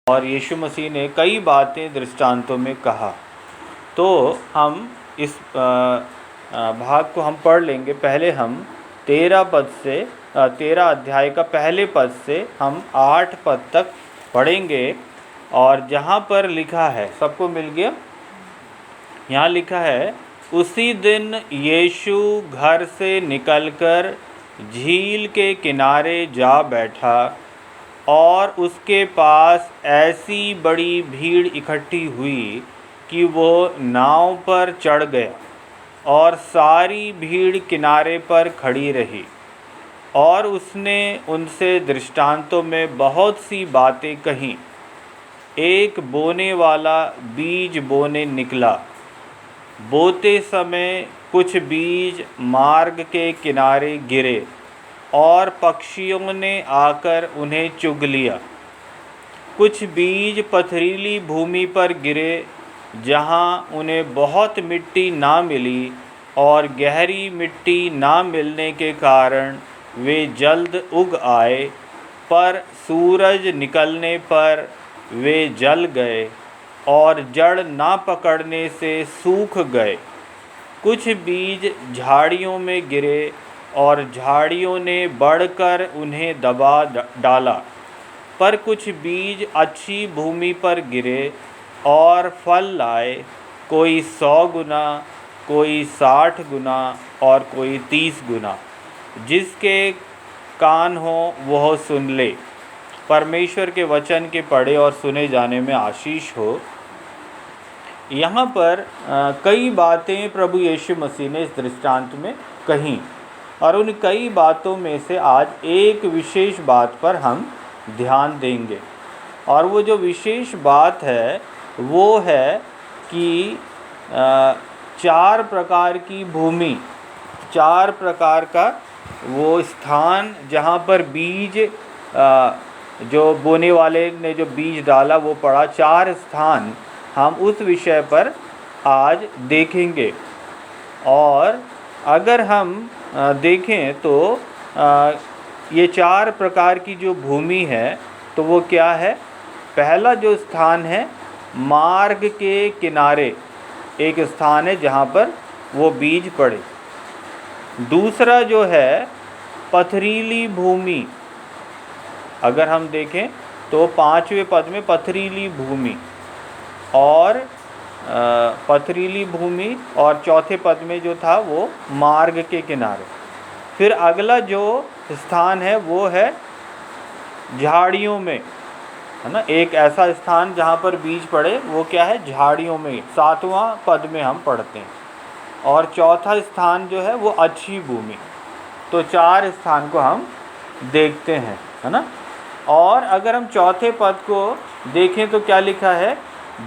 और यीशु मसीह ने कई बातें दृष्टांतों में कहा। तो हम इस भाग को हम पढ़ लेंगे। पहले हम 13 पद से 13 अध्याय का पहले पद से हम 8 पद तक पढ़ेंगे। और जहाँ पर लिखा है, सबको मिल गया? यहाँ लिखा है, उसी दिन यीशु घर से निकलकर झील के किनारे जा बैठा और उसके पास ऐसी बड़ी भीड़ इकट्ठी हुई कि वो नाव पर चढ़ गया और सारी भीड़ किनारे पर खड़ी रही। और उसने उनसे दृष्टांतों में बहुत सी बातें कहीं। एक बोने वाला बीज बोने निकला। बोते समय कुछ बीज मार्ग के किनारे गिरे और पक्षियों ने आकर उन्हें चुग लिया। कुछ बीज पथरीली भूमि पर गिरे, जहाँ उन्हें बहुत मिट्टी ना मिली, और गहरी मिट्टी ना मिलने के कारण वे जल्द उग आए, पर सूरज निकलने पर वे जल गए और जड़ ना पकड़ने से सूख गए। कुछ बीज झाड़ियों में गिरे और झाड़ियों ने बढ़कर उन्हें दबा डाला। पर कुछ बीज अच्छी भूमि पर गिरे और फल लाए, कोई 100 गुना, कोई 60 गुना और कोई 30 गुना। जिसके कान हो वह सुन ले। परमेश्वर के वचन के पढ़े और सुने जाने में आशीष हो। यहाँ पर कई बातें प्रभु यीशु मसीह ने इस दृष्टांत में कहीं, और उन कई बातों में से आज एक विशेष बात पर हम ध्यान देंगे। और वो जो विशेष बात है वो है कि 4 प्रकार की भूमि, 4 प्रकार का वो स्थान जहाँ पर बीज जो बोने वाले ने जो बीज डाला वो पड़ा। 4 स्थान हम उस विषय पर आज देखेंगे। और अगर हम देखें तो ये 4 प्रकार की जो भूमि है तो वो क्या है? पहला जो स्थान है, मार्ग के किनारे एक स्थान है जहाँ पर वो बीज पड़े। दूसरा जो है पथरीली भूमि। अगर हम देखें तो 5वें पद में पथरीली भूमि, और पथरीली भूमि, और चौथे पद में जो था वो मार्ग के किनारे। फिर अगला जो स्थान है वो है झाड़ियों में, है ना। एक ऐसा स्थान जहाँ पर बीज पड़े वो क्या है? झाड़ियों में। 7वां पद में हम पढ़ते हैं। और चौथा स्थान जो है वो अच्छी भूमि। तो 4 स्थान को हम देखते हैं, है ना। और अगर हम चौथे पद को देखें तो क्या लिखा है?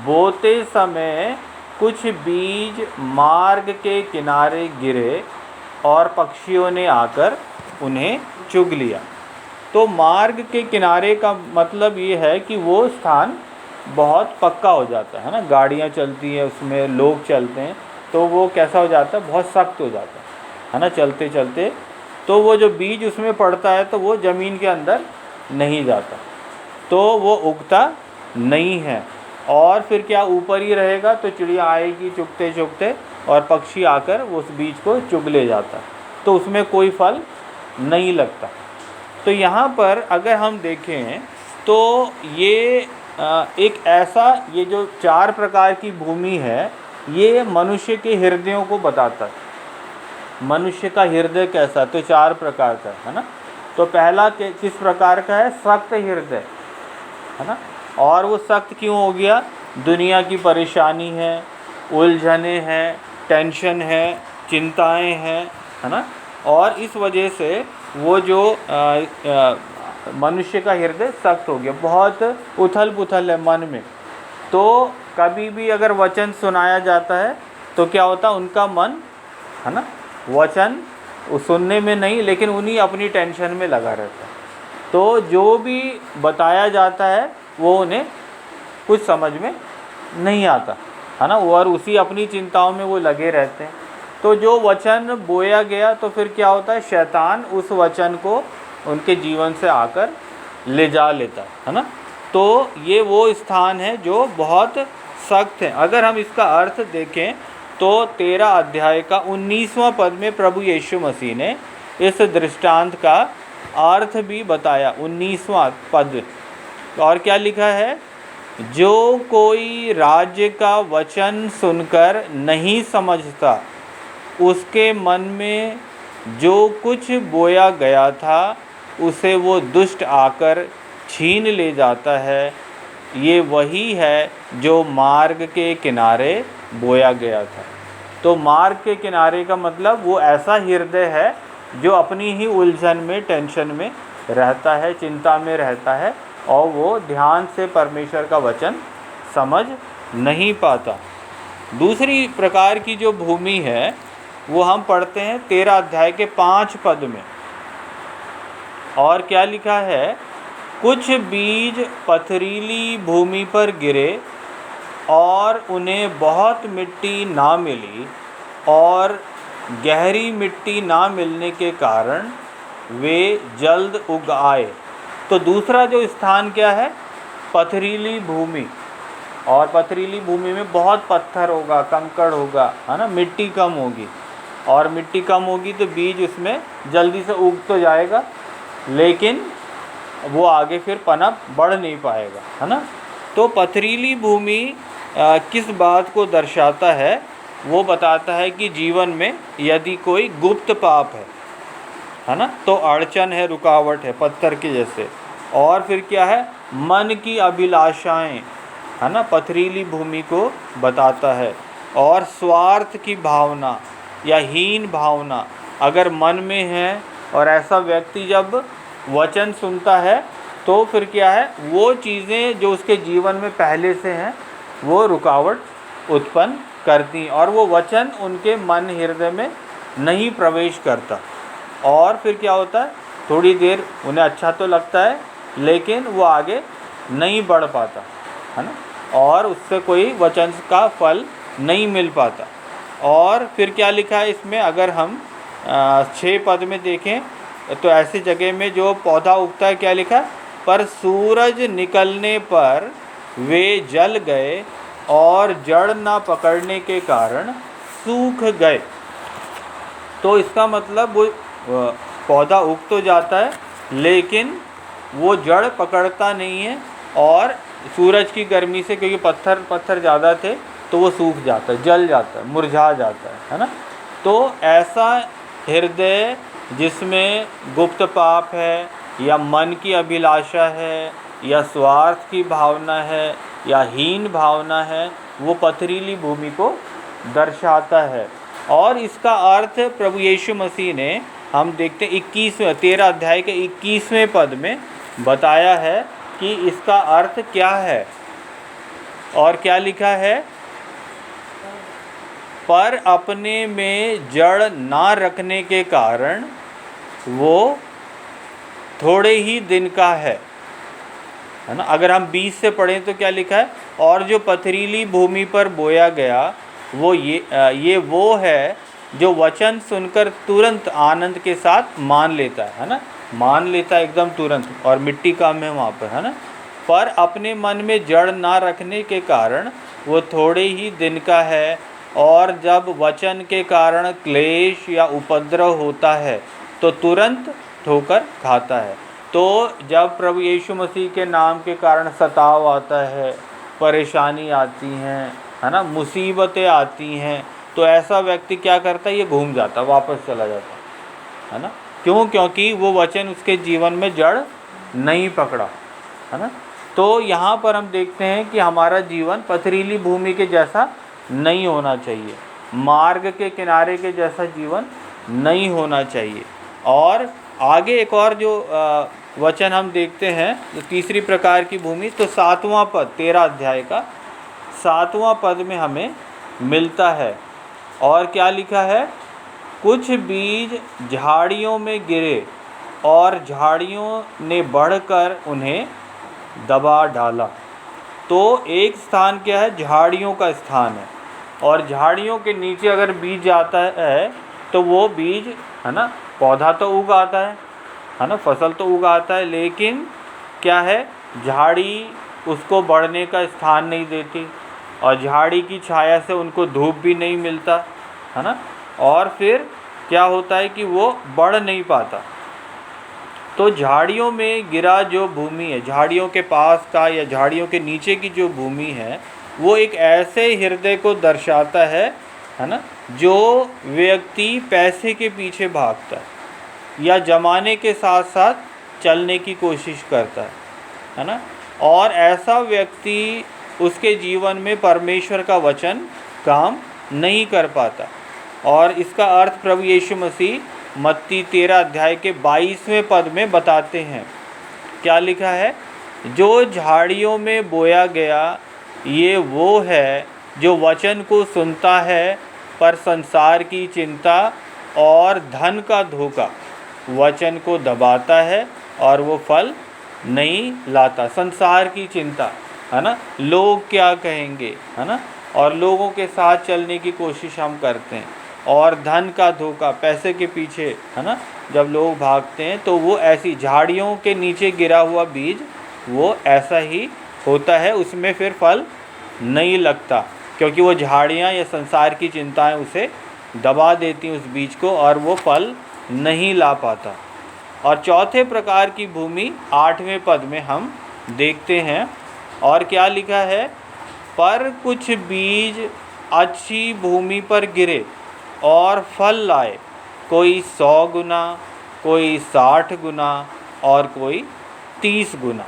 बोते समय कुछ बीज मार्ग के किनारे गिरे और पक्षियों ने आकर उन्हें चुग लिया। तो मार्ग के किनारे का मतलब ये है कि वो स्थान बहुत पक्का हो जाता है ना। गाड़ियाँ चलती हैं उसमें, लोग चलते हैं, तो वो कैसा हो जाता है? बहुत सख्त हो जाता है ना, चलते चलते। तो वो जो बीज उसमें पड़ता है तो वो ज़मीन के अंदर नहीं जाता, तो वो उगता नहीं है। और फिर क्या ऊपर ही रहेगा, तो चिड़िया आएगी चुगते चुगते और पक्षी आकर उस बीज को चुग ले जाता, तो उसमें कोई फल नहीं लगता। तो यहाँ पर अगर हम देखें तो ये एक ऐसा, ये जो 4 प्रकार की भूमि है ये मनुष्य के हृदयों को बताता है। मनुष्य का हृदय कैसा? तो 4 प्रकार का है ना। तो पहला किस प्रकार का है? सख्त हृदय, है ना। और वो सख्त क्यों हो गया? दुनिया की परेशानी है, उलझने हैं, टेंशन है, चिंताएं हैं, है ना। और इस वजह से वो जो मनुष्य का हृदय सख्त हो गया, बहुत उथल पुथल है मन में। तो कभी भी अगर वचन सुनाया जाता है तो क्या होता? उनका मन, है ना, वचन सुनने में नहीं लेकिन उन्हीं अपनी टेंशन में लगा रहता है। तो जो भी बताया जाता है वो उन्हें कुछ समझ में नहीं आता, है ना, और उसी अपनी चिंताओं में वो लगे रहते हैं। तो जो वचन बोया गया तो फिर क्या होता है? शैतान उस वचन को उनके जीवन से आकर ले जा लेता है ना। तो ये वो स्थान है जो बहुत सख्त है। अगर हम इसका अर्थ देखें तो 13 अध्याय का 19वां पद में प्रभु यीशु मसीह ने इस दृष्टांत का अर्थ भी बताया। 19वां पद, और क्या लिखा है? जो कोई राज्य का वचन सुनकर नहीं समझता, उसके मन में जो कुछ बोया गया था उसे वो दुष्ट आकर छीन ले जाता है। ये वही है जो मार्ग के किनारे बोया गया था। तो मार्ग के किनारे का मतलब वो ऐसा हृदय है जो अपनी ही उलझन में, टेंशन में रहता है, चिंता में रहता है, और वो ध्यान से परमेश्वर का वचन समझ नहीं पाता। दूसरी प्रकार की जो भूमि है वो हम पढ़ते हैं 13 अध्याय के 5 पद में, और क्या लिखा है? कुछ बीज पथरीली भूमि पर गिरे और उन्हें बहुत मिट्टी ना मिली, और गहरी मिट्टी ना मिलने के कारण वे जल्द उग आए। तो दूसरा जो स्थान क्या है? पथरीली भूमि। और पथरीली भूमि में बहुत पत्थर होगा, कंकड़ होगा, है ना, मिट्टी कम होगी, और मिट्टी कम होगी तो बीज उसमें जल्दी से उग तो जाएगा, लेकिन वो आगे फिर पनप बढ़ नहीं पाएगा, है ना। तो पथरीली भूमि किस बात को दर्शाता है? वो बताता है कि जीवन में यदि कोई गुप्त पाप है ना, तो अड़चन है, रुकावट है, पत्थर के जैसे। और फिर क्या है? मन की अभिलाषाएं, है ना, पथरीली भूमि को बताता है। और स्वार्थ की भावना या हीन भावना अगर मन में है, और ऐसा व्यक्ति जब वचन सुनता है तो फिर क्या है? वो चीज़ें जो उसके जीवन में पहले से हैं वो रुकावट उत्पन्न करती, और वो वचन उनके मन हृदय में नहीं प्रवेश करता। और फिर क्या होता है? थोड़ी देर उन्हें अच्छा तो लगता है, लेकिन वो आगे नहीं बढ़ पाता, है ना, और उससे कोई वचन का फल नहीं मिल पाता। और फिर क्या लिखा है इसमें? अगर हम 6 पद में देखें तो ऐसी जगह में जो पौधा उगता है, क्या लिखा है? पर सूरज निकलने पर वे जल गए और जड़ ना पकड़ने के कारण सूख गए। तो इसका मतलब वो पौधा उग तो जाता है, लेकिन वो जड़ पकड़ता नहीं है, और सूरज की गर्मी से, क्योंकि पत्थर ज़्यादा थे, तो वो सूख जाता है, जल जाता है, मुरझा जाता है ना। तो ऐसा हृदय जिसमें गुप्त पाप है, या मन की अभिलाषा है, या स्वार्थ की भावना है, या हीन भावना है, वो पथरीली भूमि को दर्शाता है। और इसका अर्थ प्रभु यीशु मसीह ने, हम देखते 13 अध्याय के 21वें पद में बताया है कि इसका अर्थ क्या है। और क्या लिखा है? पर अपने में जड़ ना रखने के कारण वो थोड़े ही दिन का है ना। अगर हम 20 से पढ़ें तो क्या लिखा है? और जो पथरीली भूमि पर बोया गया वो ये वो है जो वचन सुनकर तुरंत आनंद के साथ मान लेता है ना, मान लेता है एकदम तुरंत, और मिट्टी कम है वहाँ पर, है ना। पर अपने मन में जड़ ना रखने के कारण वो थोड़े ही दिन का है, और जब वचन के कारण क्लेश या उपद्रव होता है तो तुरंत ठोकर खाता है। तो जब प्रभु यीशु मसीह के नाम के कारण सताव आता है, परेशानी आती हैं, है ना, मुसीबतें आती हैं, तो ऐसा व्यक्ति क्या करता है? ये घूम जाता, वापस चला जाता है ना। क्यों? क्योंकि वो वचन उसके जीवन में जड़ नहीं पकड़ा, है ना। तो यहाँ पर हम देखते हैं कि हमारा जीवन पथरीली भूमि के जैसा नहीं होना चाहिए, मार्ग के किनारे के जैसा जीवन नहीं होना चाहिए। और आगे एक और जो वचन हम देखते हैं, जो तीसरी प्रकार की भूमि, तो 7वां पद 13 अध्याय का 7वां पद में हमें मिलता है। और क्या लिखा है? कुछ बीज झाड़ियों में गिरे और झाड़ियों ने बढ़कर उन्हें दबा डाला। तो एक स्थान क्या है? झाड़ियों का स्थान है, और झाड़ियों के नीचे अगर बीज जाता है तो वो बीज, है ना, पौधा तो उग आता है ना, फसल तो उग आता है, लेकिन क्या है? झाड़ी उसको बढ़ने का स्थान नहीं देती, और झाड़ी की छाया से उनको धूप भी नहीं मिलता, है ना। और फिर क्या होता है कि वो बढ़ नहीं पाता। तो झाड़ियों में गिरा जो भूमि है, झाड़ियों के पास का या झाड़ियों के नीचे की जो भूमि है, वो एक ऐसे हृदय को दर्शाता है ना, जो व्यक्ति पैसे के पीछे भागता है या जमाने के साथ साथ चलने की कोशिश करता है ना। और ऐसा व्यक्ति, उसके जीवन में परमेश्वर का वचन काम नहीं कर पाता। और इसका अर्थ प्रभु यीशु मसीह मत्ती 13 अध्याय के 22वें पद में बताते हैं। क्या लिखा है? जो झाड़ियों में बोया गया ये वो है जो वचन को सुनता है, पर संसार की चिंता और धन का धोखा वचन को दबाता है और वो फल नहीं लाता। संसार की चिंता, है ना, लोग क्या कहेंगे, है ना, और लोगों के साथ चलने की कोशिश हम करते हैं। और धन का धोखा, पैसे के पीछे, है ना, जब लोग भागते हैं तो वो ऐसी झाड़ियों के नीचे गिरा हुआ बीज वो ऐसा ही होता है, उसमें फिर फल नहीं लगता, क्योंकि वो झाड़ियाँ या संसार की चिंताएं उसे दबा देती हैं उस बीज को, और वो फल नहीं ला पाता। और चौथे प्रकार की भूमि 8वें पद में हम देखते हैं, और क्या लिखा है? पर कुछ बीज अच्छी भूमि पर गिरे और फल लाए, कोई 100 गुना, कोई 60 गुना और कोई 30 गुना।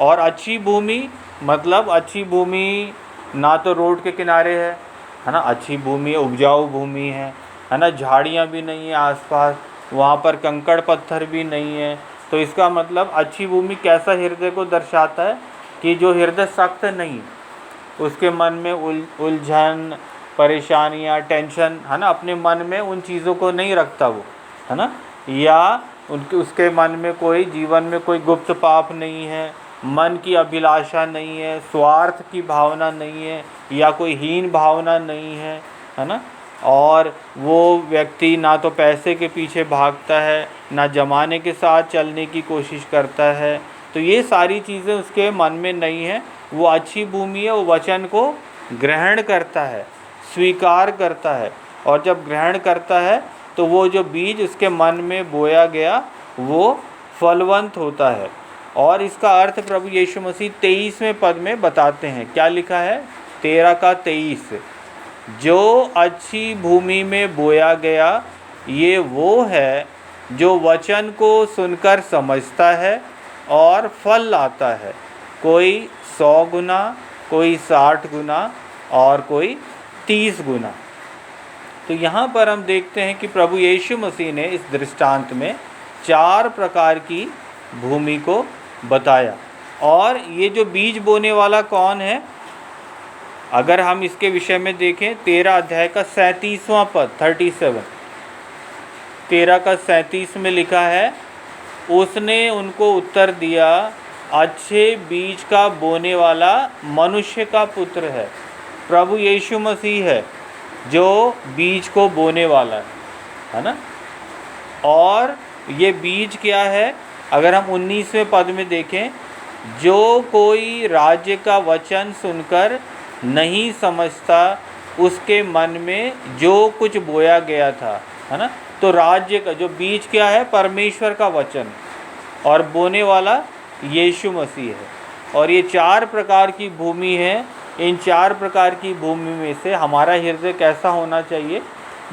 और अच्छी भूमि मतलब अच्छी भूमि ना तो रोड के किनारे है ना, अच्छी भूमि उपजाऊ भूमि है ना, झाड़ियाँ भी नहीं है आसपास, वहाँ पर कंकड़ पत्थर भी नहीं है। तो इसका मतलब अच्छी भूमि कैसा हृदय को दर्शाता है कि जो हृदय सख्त नहीं, उसके मन में उलझन, परेशानियाँ, टेंशन, है ना, अपने मन में उन चीज़ों को नहीं रखता वो, है ना, या उसके मन में कोई, जीवन में कोई गुप्त पाप नहीं है, मन की अभिलाषा नहीं है, स्वार्थ की भावना नहीं है, या कोई हीन भावना नहीं है ना। और वो व्यक्ति ना तो पैसे के पीछे भागता है, ना ज़माने के साथ चलने की कोशिश करता है। तो ये सारी चीज़ें उसके मन में नहीं है। वो अच्छी भूमि है, वो वचन को ग्रहण करता है, स्वीकार करता है, और जब ग्रहण करता है तो वो जो बीज उसके मन में बोया गया वो फलवंत होता है। और इसका अर्थ प्रभु यीशु मसीह 23वें पद में बताते हैं। क्या लिखा है? 13 का 23, जो अच्छी भूमि में बोया गया ये वो है जो वचन को सुनकर समझता है और फल लाता है, कोई 100 गुना, कोई 60 गुना और कोई 30 गुना। तो यहाँ पर हम देखते हैं कि प्रभु यीशु मसीह ने इस दृष्टांत में 4 प्रकार की भूमि को बताया। और ये जो बीज बोने वाला कौन है, अगर हम इसके विषय में देखें 13 अध्याय का 37वां पद 37, 13 का 37 में लिखा है, उसने उनको उत्तर दिया, अच्छे बीज का बोने वाला मनुष्य का पुत्र है। प्रभु यीशु मसीह है जो बीज को बोने वाला है ना। और ये बीज क्या है? अगर हम 19वें पद में देखें, जो कोई राज्य का वचन सुनकर नहीं समझता, उसके मन में जो कुछ बोया गया था, है ना। तो राज्य का जो बीज क्या है? परमेश्वर का वचन, और बोने वाला यीशु मसीह है। और ये 4 प्रकार की भूमि है। इन 4 प्रकार की भूमि में से हमारा हृदय कैसा होना चाहिए?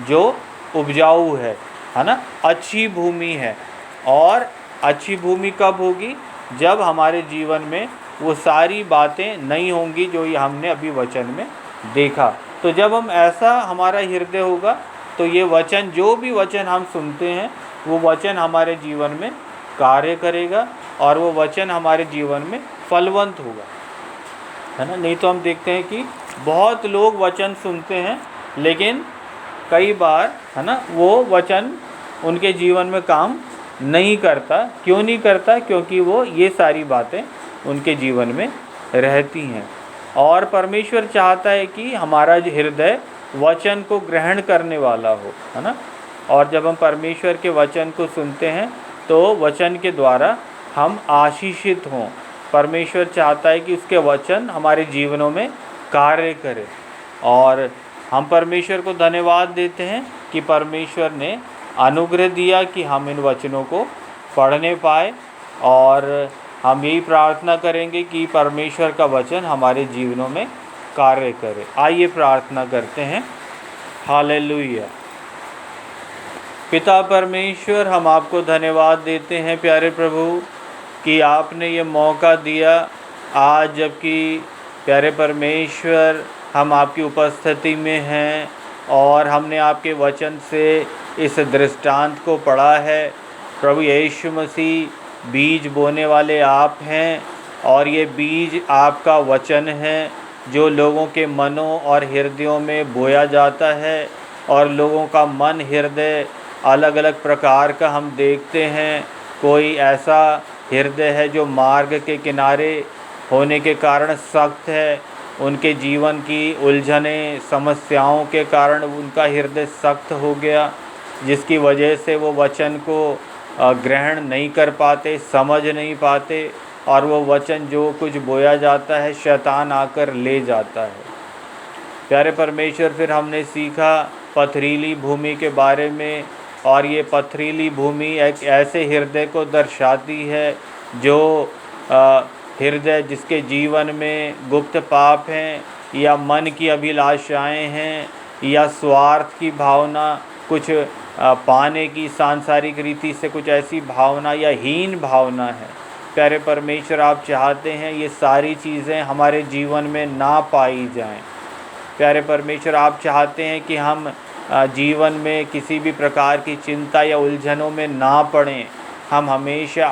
जो उपजाऊ है ना, अच्छी भूमि है। और अच्छी भूमि कब होगी? जब हमारे जीवन में वो सारी बातें नहीं होंगी जो ये हमने अभी वचन में देखा। तो जब हम ऐसा हमारा हृदय होगा तो ये वचन, जो भी वचन हम सुनते हैं, वो वचन हमारे जीवन में कार्य करेगा और वो वचन हमारे जीवन में फलवंत होगा, है ना। नहीं तो हम देखते हैं कि बहुत लोग वचन सुनते हैं, लेकिन कई बार, है ना, वो वचन उनके जीवन में काम नहीं करता। क्यों नहीं करता? क्योंकि वो ये सारी बातें उनके जीवन में रहती हैं। और परमेश्वर चाहता है कि हमारा जो हृदय वचन को ग्रहण करने वाला हो, है ना। और जब हम परमेश्वर के वचन को सुनते हैं तो वचन के द्वारा हम आशीषित हों, परमेश्वर चाहता है कि उसके वचन हमारे जीवनों में कार्य करे। और हम परमेश्वर को धन्यवाद देते हैं कि परमेश्वर ने अनुग्रह दिया कि हम इन वचनों को पढ़ने पाए, और हम यही प्रार्थना करेंगे कि परमेश्वर का वचन हमारे जीवनों में कार्य करे। आइए प्रार्थना करते हैं। हालेलुया। पिता परमेश्वर, हम आपको धन्यवाद देते हैं प्यारे प्रभु कि आपने ये मौका दिया आज, जबकि प्यारे परमेश्वर हम आपकी उपस्थिति में हैं और हमने आपके वचन से इस दृष्टांत को पढ़ा है। प्रभु यीशु मसीह बीज बोने वाले आप हैं, और ये बीज आपका वचन है जो लोगों के मनों और हृदयों में बोया जाता है। और लोगों का मन हृदय अलग अलग प्रकार का हम देखते हैं। कोई ऐसा हृदय है जो मार्ग के किनारे होने के कारण सख्त है, उनके जीवन की उलझनें समस्याओं के कारण उनका हृदय सख्त हो गया, जिसकी वजह से वो वचन को ग्रहण नहीं कर पाते, समझ नहीं पाते, और वो वचन जो कुछ बोया जाता है शैतान आकर ले जाता है। प्यारे परमेश्वर, फिर हमने सीखा पथरीली भूमि के बारे में, और ये पथरीली भूमि एक ऐसे हृदय को दर्शाती है जो हृदय जिसके जीवन में गुप्त पाप हैं, या मन की अभिलाषाएं हैं, या स्वार्थ की भावना, कुछ पाने की सांसारिक रीति से कुछ ऐसी भावना या हीन भावना है। प्यारे परमेश्वर, आप चाहते हैं ये सारी चीज़ें हमारे जीवन में ना पाई जाएं। प्यारे परमेश्वर, आप चाहते हैं कि हम जीवन में किसी भी प्रकार की चिंता या उलझनों में ना पड़ें। हम हमेशा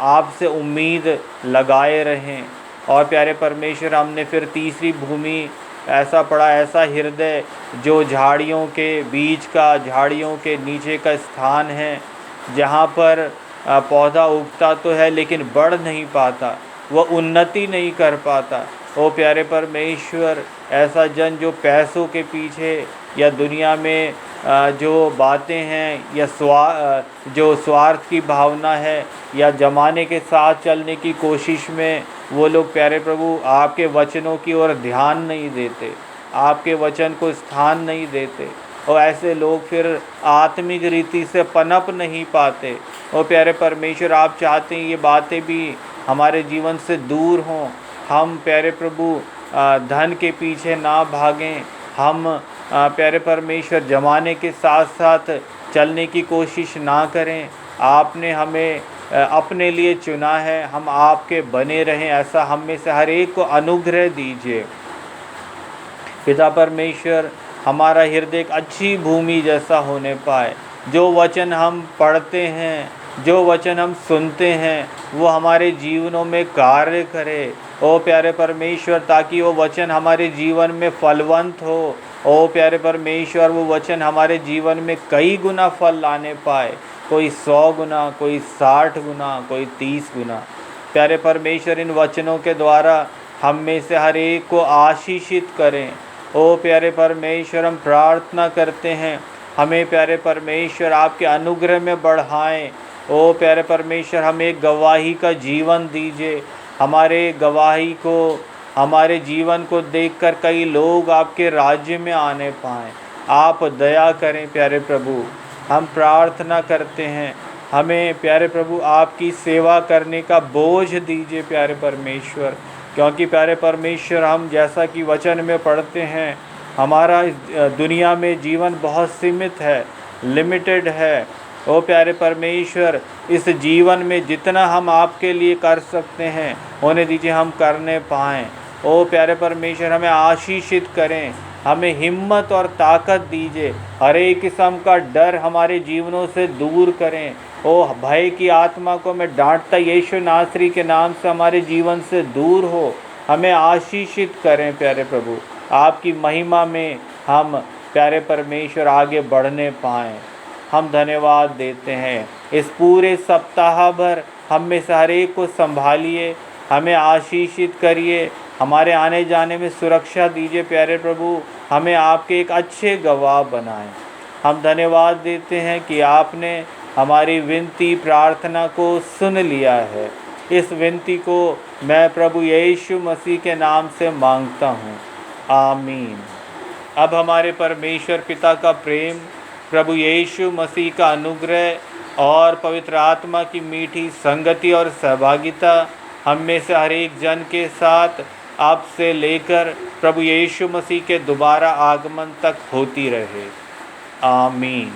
आपसे उम्मीद लगाए रहें। और प्यारे परमेश्वर, हमने फिर तीसरी भूमि ऐसा पढ़ा, ऐसा हृदय जो झाड़ियों के बीच का, झाड़ियों के नीचे का स्थान है, जहाँ पर पौधा उगता तो है लेकिन बढ़ नहीं पाता, वह उन्नति नहीं कर पाता। ओ प्यारे परमेश्वर, ऐसा जन जो पैसों के पीछे या दुनिया में जो बातें हैं, या जो स्वार्थ की भावना है, या ज़माने के साथ चलने की कोशिश में वो लोग प्यारे प्रभु आपके वचनों की ओर ध्यान नहीं देते, आपके वचन को स्थान नहीं देते, और ऐसे लोग फिर आत्मिक रीति से पनप नहीं पाते। और प्यारे परमेश्वर, आप चाहते हैं ये बातें भी हमारे जीवन से दूर हों। हम प्यारे प्रभु धन के पीछे ना भागें। हम प्यारे परमेश्वर ज़माने के साथ साथ चलने की कोशिश ना करें। आपने हमें अपने लिए चुना है, हम आपके बने रहें, ऐसा हम में से हर एक को अनुग्रह दीजिए। पिता परमेश्वर, हमारा हृदय एक अच्छी भूमि जैसा होने पाए। जो वचन हम पढ़ते हैं, जो वचन हम सुनते हैं, वो हमारे जीवनों में कार्य करे। ओ प्यारे परमेश्वर, ताकि वो वचन हमारे जीवन में फलवंत हो। ओ प्यारे परमेश्वर, वो वचन हमारे जीवन में कई गुना फल लाने पाए, कोई 100 गुना, कोई 60 गुना, कोई 30 गुना। प्यारे परमेश्वर, इन वचनों के द्वारा हम में से हर एक को आशीषित करें। ओ प्यारे परमेश्वर, हम प्रार्थना करते हैं, हमें प्यारे परमेश्वर आपके अनुग्रह में बढ़ाएं। ओ प्यारे परमेश्वर, हमें एक गवाही का जीवन दीजिए। हमारे गवाही को, हमारे जीवन को देखकर कई लोग आपके राज्य में आने पाएँ। आप दया करें प्यारे प्रभु, हम प्रार्थना करते हैं। हमें प्यारे प्रभु आपकी सेवा करने का बोझ दीजिए प्यारे परमेश्वर, क्योंकि प्यारे परमेश्वर, हम जैसा कि वचन में पढ़ते हैं, हमारा इस दुनिया में जीवन बहुत सीमित है, लिमिटेड है। ओ प्यारे परमेश्वर, इस जीवन में जितना हम आपके लिए कर सकते हैं, होने दीजिए हम करने पाएँ। ओ प्यारे परमेश्वर, हमें आशीषित करें, हमें हिम्मत और ताकत दीजिए। हर एक किस्म का डर हमारे जीवनों से दूर करें। ओ भय की आत्मा को मैं डांटता यीशु नासरी के नाम से हमारे जीवन से दूर हो। हमें आशीषित करें प्यारे प्रभु, आपकी महिमा में हम प्यारे परमेश्वर आगे बढ़ने पाएँ। हम धन्यवाद देते हैं। इस पूरे सप्ताह भर हम में से हर एक को संभालिए, हमें आशीषित करिए, हमारे आने जाने में सुरक्षा दीजिए प्यारे प्रभु। हमें आपके एक अच्छे गवाह बनाएं। हम धन्यवाद देते हैं कि आपने हमारी विनती प्रार्थना को सुन लिया है। इस विनती को मैं प्रभु यीशु मसीह के नाम से मांगता हूँ, आमीन। अब हमारे परमेश्वर पिता का प्रेम, प्रभु यीशु मसीह का अनुग्रह और पवित्र आत्मा की मीठी संगति और सहभागिता हम में से हर एक जन के साथ अब से लेकर प्रभु यीशु मसीह के दोबारा आगमन तक होती रहे, आमीन।